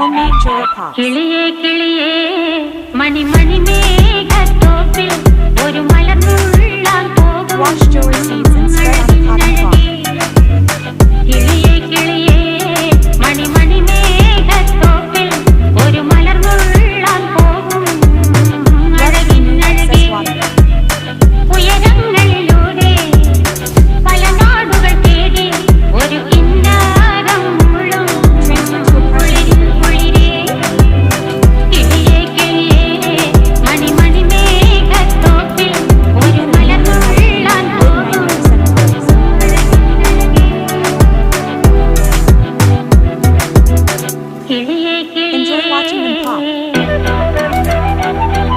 Homemade Joy Pops. കിളിയേ കിളിയേ മണി മണി മേഘത്തോപ്പിൽ ഒരു മലർന്നുള്ളാൻ പോകും. Wash joy seeds and spread on cotton cloth. കിളിയേ കിളിയേ മണി മണി മേഘത്തോപ്പിൽ ഒരു മലർന്നുള്ളാൻ പോകും. അഴകിനഴകേ ഉയരങ്ങളിലൂടെ പല നാടുകൾ തേടി ഒരു കിന്നാരം മുള്ളും കുളിരിൽ കുളിരേ. കിളിയേ കിളിയേ മണി മണി മേഘത്തോപ്പിൽ ഒരു മലർന്നുള്ളാൻ പോകും. കിളിയേ Enjoy watching them pop. കിളിയേ